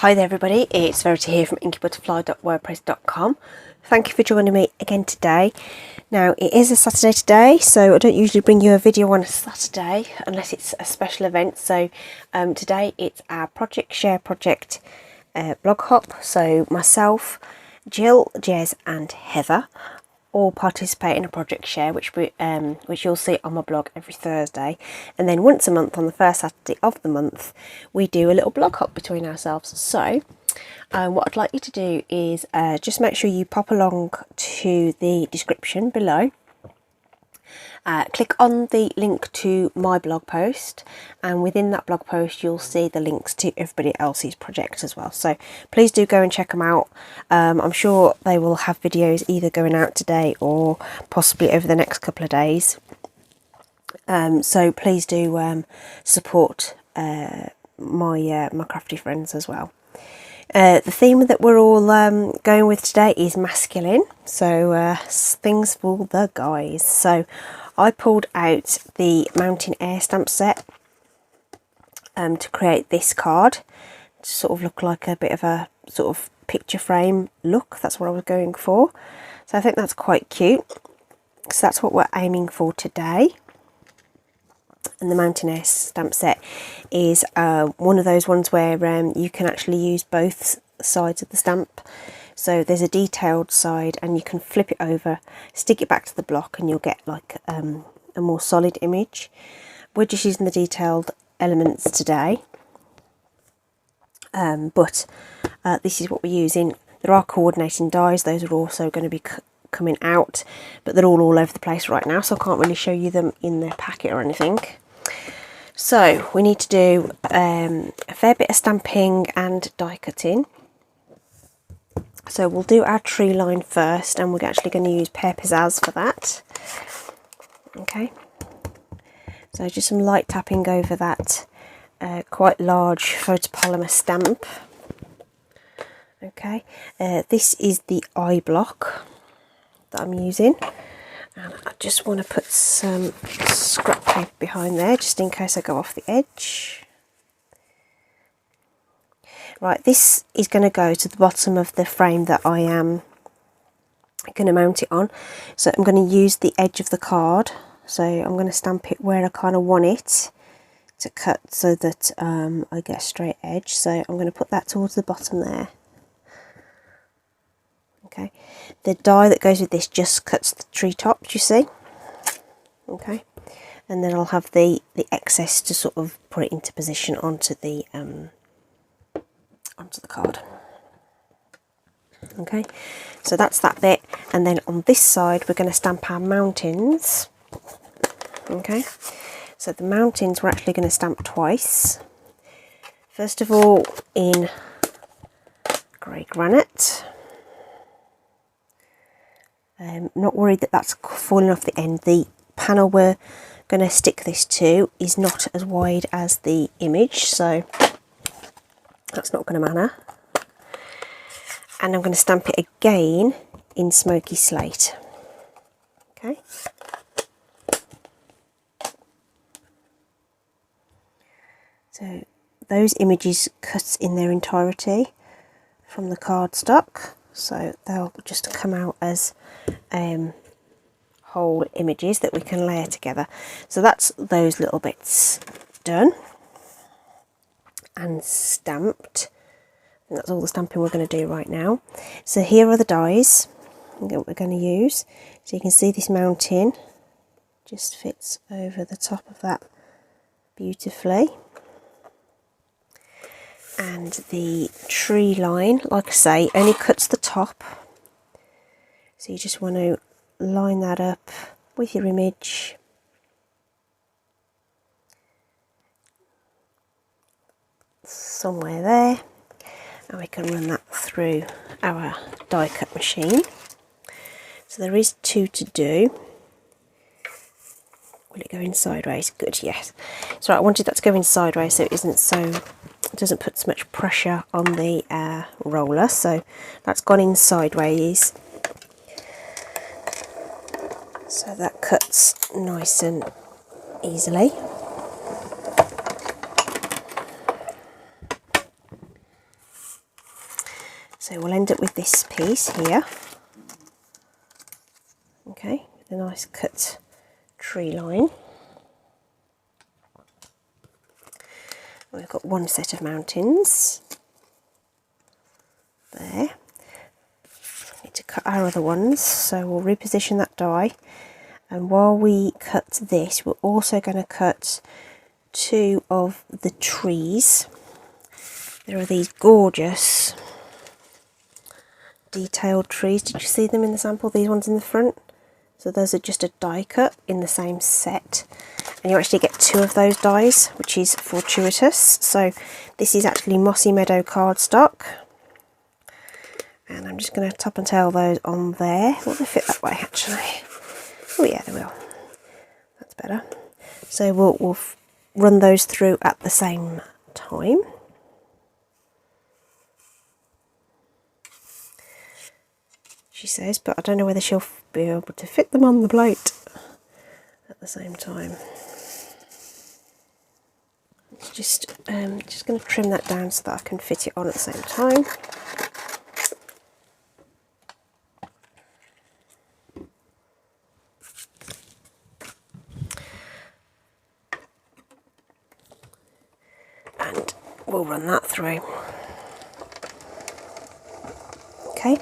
Hi there everybody, it's Verity here from inkybutterfly.wordpress.com. Thank you for joining me again today. Now it is a Saturday today, so I don't usually bring you a video on a Saturday unless it's a special event. So today it's our Project Share Project blog hop. So myself, Jill, Jez and Heather all participate in a project share, which you'll see on my blog every Thursday, and then once a month on the first Saturday of the month we do a little blog hop between ourselves. So what I'd like you to do is just make sure you pop along to the description below, click on the link to my blog post, and within that blog post you'll see the links to everybody else's projects as well. So please do go and check them out. I'm sure they will have videos either going out today or possibly over the next couple of days. So please do support my crafty friends as well. The theme that we're all going with today is masculine, so things for the guys. So I pulled out the Mountain Air stamp set to create this card to sort of look like a bit of a sort of picture frame look. That's what I was going for. So I think that's quite cute. So that's what we're aiming for today. And the Mountain Air stamp set is one of those ones where you can actually use both sides of the stamp. So there's a detailed side and you can flip it over, stick it back to the block, and you'll get like a more solid image. We're just using the detailed elements today, but this is what we're using. There are coordinating dies, those are also going to be coming out, but they're all over the place right now, so I can't really show you them in their packet or anything. So we need to do a fair bit of stamping and die cutting. So we'll do our tree line first, and we're actually going to use Pear Pizzazz for that. Okay, so just some light tapping over that quite large photopolymer stamp. Okay, this is the eye block that I'm using, and I just want to put some scrap paper behind there just in case I go off the edge. Right, this is going to go to the bottom of the frame that I am going to mount it on. So I'm going to use the edge of the card. So I'm going to stamp it where I kind of want it to cut so that I get a straight edge. So I'm going to put that towards the bottom there. Okay, the die that goes with this just cuts the treetops, you see. Okay, and then I'll have the excess to sort of put it into position onto the card. Okay, so that's that bit, and then on this side we're going to stamp our mountains. Okay, so the mountains we're actually going to stamp twice. First of all in grey granite. Not worried that that's falling off the end. The panel we're going to stick this to is not as wide as the image, so that's not going to matter. And I'm going to stamp it again in Smoky Slate. Okay. So those images cut in their entirety from the cardstock, so they'll just come out as whole images that we can layer together. So that's those little bits done and stamped. And that's all the stamping we're going to do right now. So here are the dies that we're going to use. So you can see this mountain just fits over the top of that beautifully. And the tree line, like I say, only cuts the top. So you just want to line that up with your image. Somewhere there. And we can run that through our die cut machine. So there is two to do. Will it go in sideways? Good, yes. So I wanted that to go in sideways so it doesn't put so much pressure on the roller. So that's gone in sideways. So that cuts nice and easily. So we'll end up with this piece here. Okay, with a nice cut tree line. We've got one set of mountains there. Need to cut our other ones, so we'll reposition that die. And while we cut this, we're also going to cut two of the trees. There are these gorgeous detailed trees. Did you see them in the sample? These ones in the front. So those are just a die cut in the same set. And you actually get two of those dies, which is fortuitous. So this is actually Mossy Meadow cardstock. And I'm just going to top and tail those on there. Will they fit that way actually? Oh yeah, they will. That's better. So we'll run those through at the same time. She says, but I don't know whether she'll be able to fit them on the plate at the same time. It's just going to trim that down so that I can fit it on at the same time. And we'll run that through. Okay.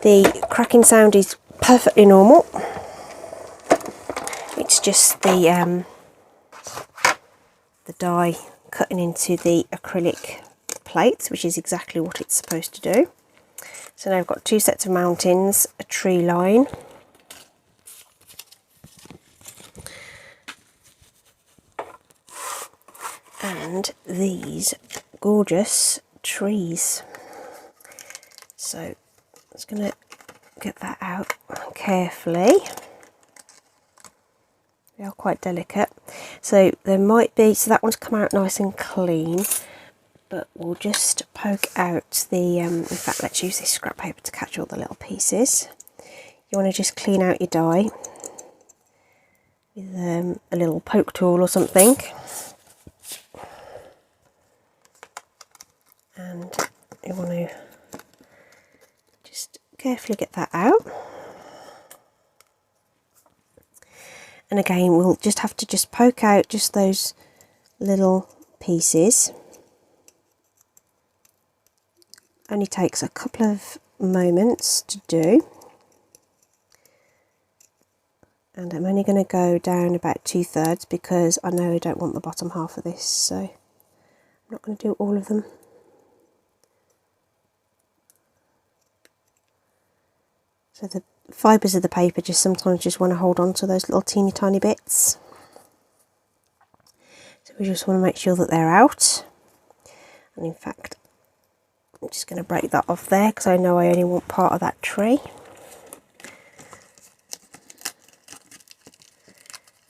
The cracking sound is perfectly normal. It's just the die cutting into the acrylic plates, which is exactly what it's supposed to do. So now I've got two sets of mountains, a tree line, and these gorgeous trees. So I'm just going to get that out carefully. They are quite delicate. So there might be, so that one's come out nice and clean, but we'll just poke out the, in fact let's use this scrap paper to catch all the little pieces. You want to just clean out your die with a little poke tool or something. And you want to just carefully get that out. And again, we'll just have to just poke out just those little pieces. Only takes a couple of moments to do. And I'm only going to go down about 2/3 because I know I don't want the bottom half of this, so I'm not going to do all of them. So the fibres of the paper just sometimes just want to hold on to those little teeny tiny bits. So we just want to make sure that they're out. And in fact, I'm just going to break that off there because I know I only want part of that tree.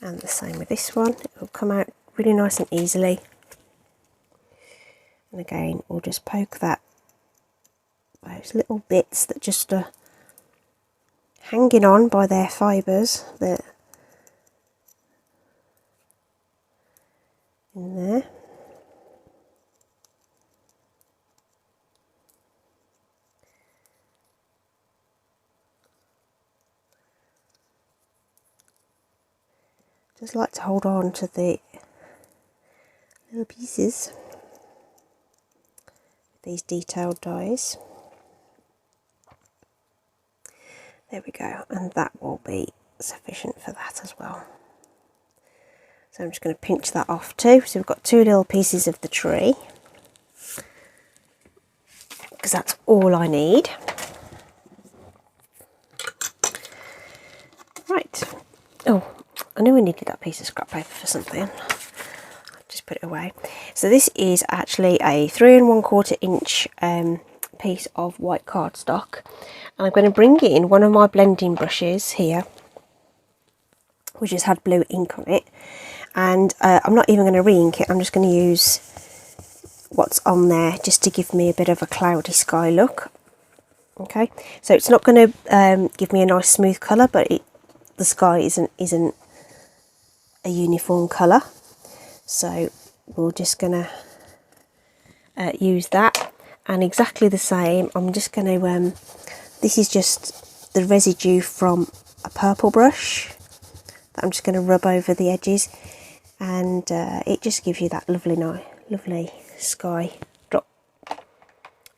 And the same with this one. It will come out really nice and easily. And again, we'll just poke that, those little bits that just are hanging on by their fibres, they're in there. Just like to hold on to the little pieces with these detailed dies. There we go, and that will be sufficient for that as well. So I'm just going to pinch that off too. So we've got two little pieces of the tree, because that's all I need. Right. Oh, I knew we needed that piece of scrap paper for something. I'll just put it away. So this is actually a 3 1/4 inch piece of white cardstock, and I'm going to bring in one of my blending brushes here, which has had blue ink on it, and I'm not even going to re-ink it. I'm just going to use what's on there just to give me a bit of a cloudy sky look. Okay, so it's not going to give me a nice smooth colour, but the sky isn't a uniform colour, so we're just going to use that. And exactly the same, I'm just going to, this is just the residue from a purple brush that I'm just going to rub over the edges, and it just gives you that lovely sky drop,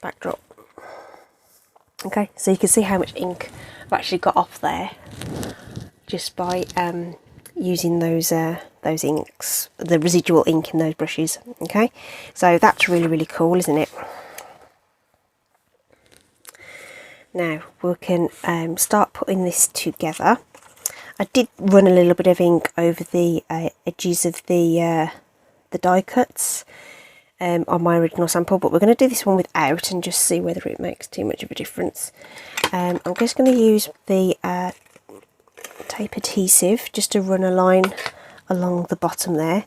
backdrop. Okay, so you can see how much ink I've actually got off there just by using those inks, the residual ink in those brushes. Okay, so that's really cool, isn't it? Now we can start putting this together. I did run a little bit of ink over the edges of the die cuts on my original sample, but we're going to do this one without and just see whether it makes too much of a difference. I'm just going to use the tape adhesive just to run a line along the bottom there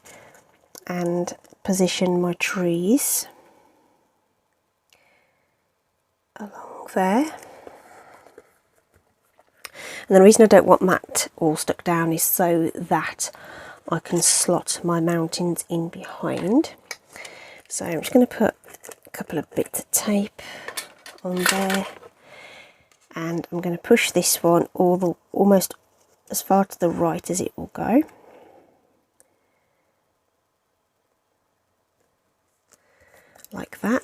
and position my trees along there. And the reason I don't want that all stuck down is so that I can slot my mountains in behind. So I'm just going to put a couple of bits of tape on there, and I'm going to push this one almost as far to the right as it will go. Like that.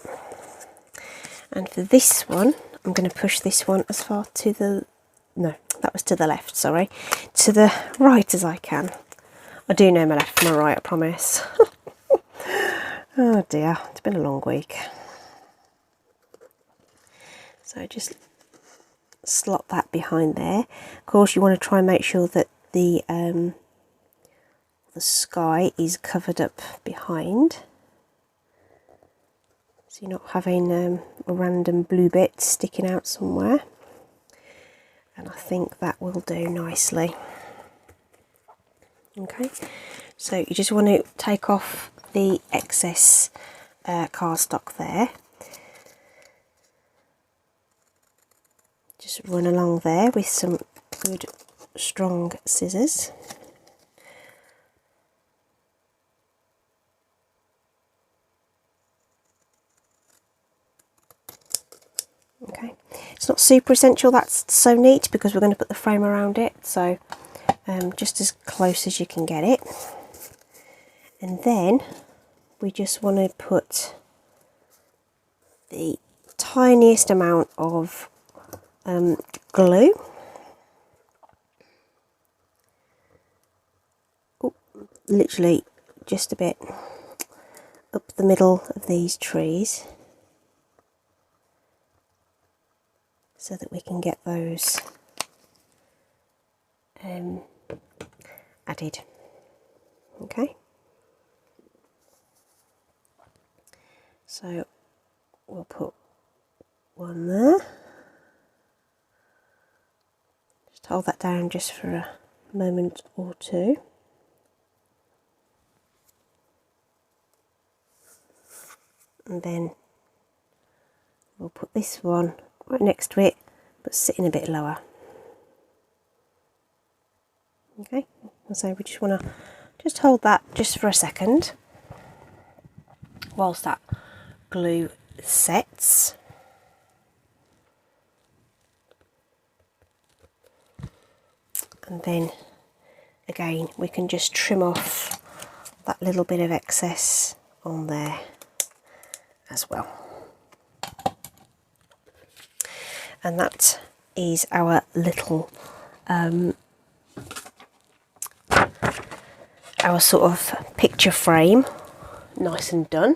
And for this one, I'm going to push this one as far to the, no, that was to the left, sorry, to the right as I can. I do know my left from my right, I promise. Oh dear, it's been a long week. So just slot that behind there. Of course, you want to try and make sure that the sky is covered up behind, so you're not having a random blue bit sticking out somewhere. And I think that will do nicely. Okay, so you just want to take off the excess cardstock there. Just run along there with some good strong scissors. Okay, it's not super essential that's so neat because we're going to put the frame around it, so just as close as you can get it. And then we just want to put the tiniest amount of glue. Ooh, literally just a bit up the middle of these trees, so that we can get those added. Okay, so we'll put one there. Just hold that down just for a moment or two. And then we'll put this one right next to it, but sitting a bit lower. Okay, and so we just want to just hold that just for a second whilst that glue sets. And then again we can just trim off that little bit of excess on there as well. And that is our little our sort of picture frame nice and done.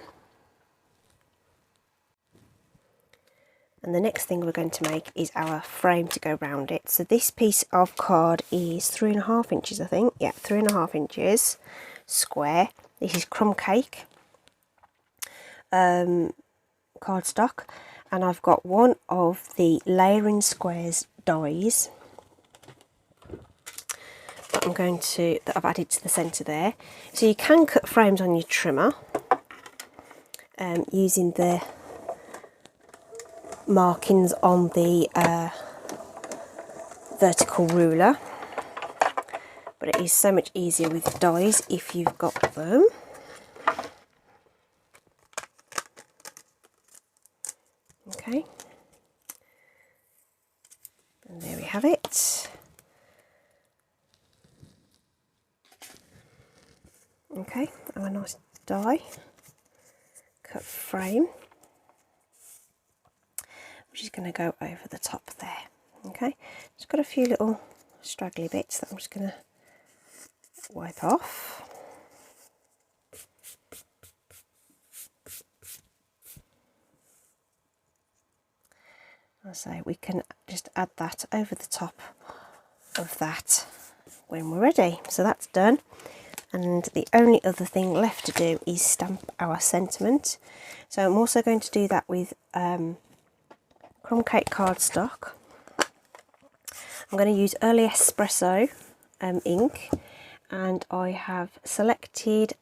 And the next thing we're going to make is our frame to go round it. So this piece of card is 3.5 inches, I think. Yeah, 3.5 inches square. This is crumb cake cardstock, and I've got one of the Layering Squares dies that I've added to the centre there. So you can cut frames on your trimmer using the markings on the vertical ruler, but it is so much easier with dies if you've got them. have it. Okay, and a nice die cut frame, which is going to go over the top there. Okay, it's got a few little straggly bits that I'm just going to wipe off. So we can just add that over the top of that when we're ready. So that's done, and the only other thing left to do is stamp our sentiment. So I'm also going to do that with crumb cake cardstock. I'm going to use Early Espresso ink, and I have selected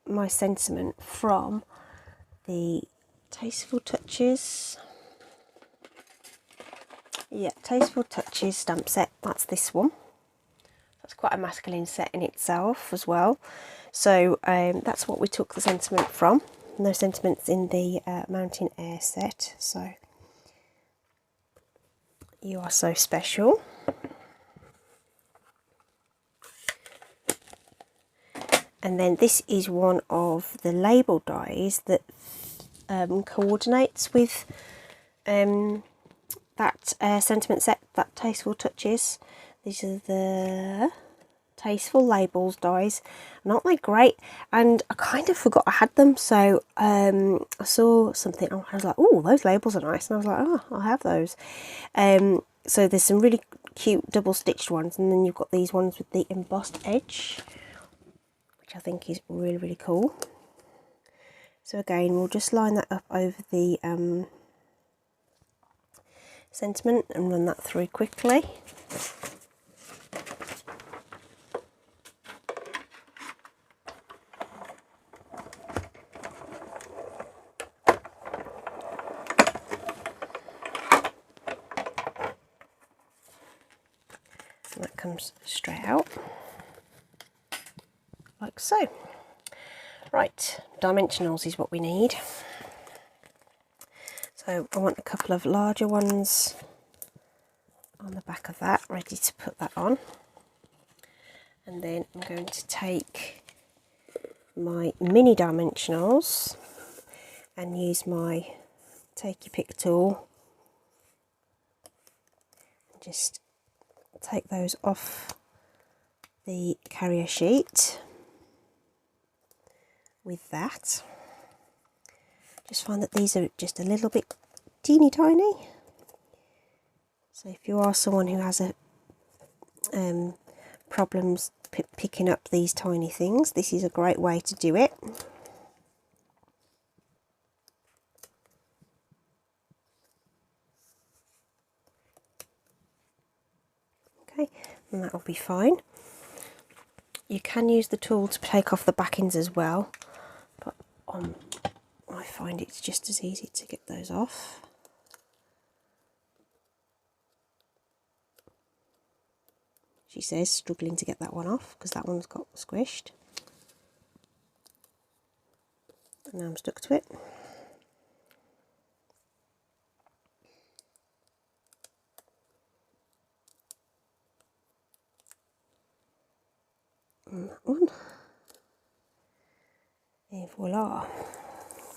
my sentiment from the Tasteful Touches. Yeah, Tasteful Touches stamp set. That's this one. That's quite a masculine set in itself as well. So that's what we took the sentiment from. No sentiments in the Mountain Air set. So you are so special. And then this is one of the label dies that coordinates with that sentiment set, that Tasteful Touches. These are the Tasteful Labels dies, and aren't they great? And I kind of forgot I had them, so I saw something, I was like, oh, those labels are nice, and I was like, oh, I'll have those. So there's some really cute double stitched ones, and then you've got these ones with the embossed edge, which I think is really, really cool. So again, we'll just line that up over the sentiment and run that through quickly. And that comes straight out like so. Right, dimensionals is what we need. So I want a couple of larger ones on the back of that, ready to put that on. And then I'm going to take my mini dimensionals and use my take your pick tool and just take those off the carrier sheet with that. Just find that these are just a little bit teeny tiny. So if you are someone who has a problems picking up these tiny things, this is a great way to do it. Okay, and that will be fine. You can use the tool to take off the backings as well, but I find it's just as easy to get those off. She says, struggling to get that one off because that one's got squished. And now I'm stuck to it. And that one. Et voila.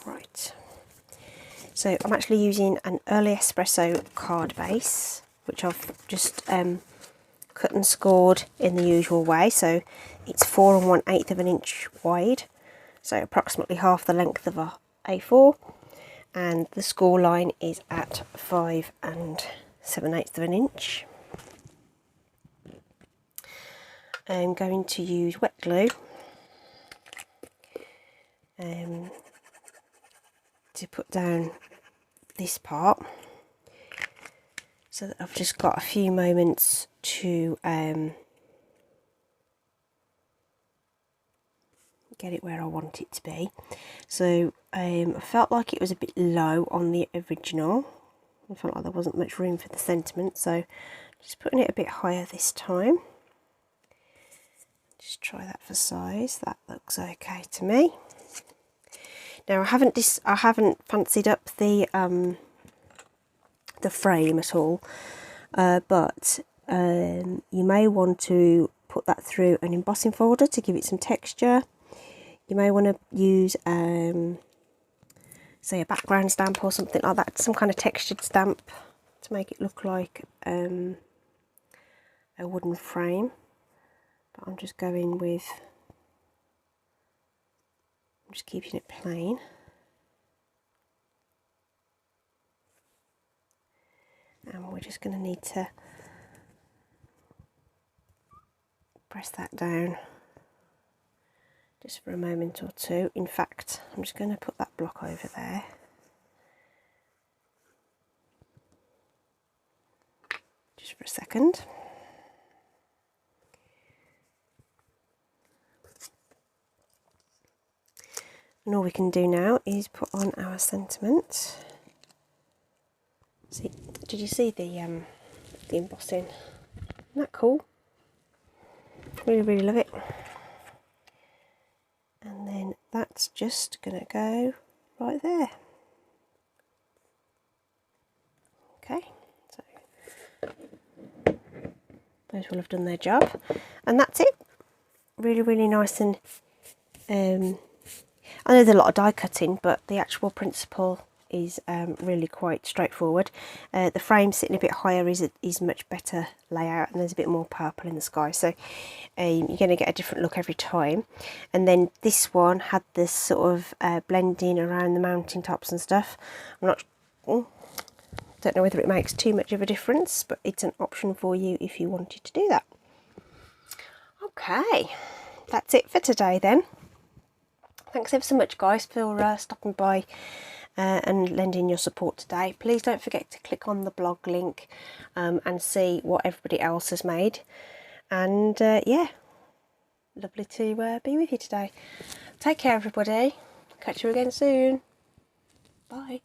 Right. So I'm actually using an Early Espresso card base, which I've just cut and scored in the usual way. So it's 4 1/8 of an inch wide, so approximately half the length of a A4, and the score line is at 5 7/8 of an inch. I'm going to use wet glue to put down this part, so that I've just got a few moments to get it where I want it to be. So I felt like it was a bit low on the original. I felt like there wasn't much room for the sentiment, so just putting it a bit higher this time. Just try that for size. That looks okay to me. Now I haven't fancied up the frame at all. but you may want to put that through an embossing folder to give it some texture. You may want to use say a background stamp or something like that, some kind of textured stamp to make it look like a wooden frame. But I'm just going with, I'm just keeping it plain. And we're just going to need to press that down just for a moment or two. In fact, I'm just going to put that block over there. Just for a second. And all we can do now is put on our sentiment. See, did you see the embossing? Isn't that cool? Really, really love it. And then that's just going to go right there. Okay, so those will have done their job. And that's it. Really, really nice. And I know there's a lot of die cutting, but the actual principle is really quite straightforward. The frame sitting a bit higher is much better layout, and there's a bit more purple in the sky, so you're going to get a different look every time. And then this one had this sort of blending around the mountain tops and stuff. I'm not don't know whether it makes too much of a difference, but it's an option for you if you wanted to do that. Okay, that's it for today then. Thanks ever so much, guys, for stopping by and lending your support today. Please don't forget to click on the blog link and see what everybody else has made. And yeah, lovely to be with you today. Take care, everybody. Catch you again soon. Bye.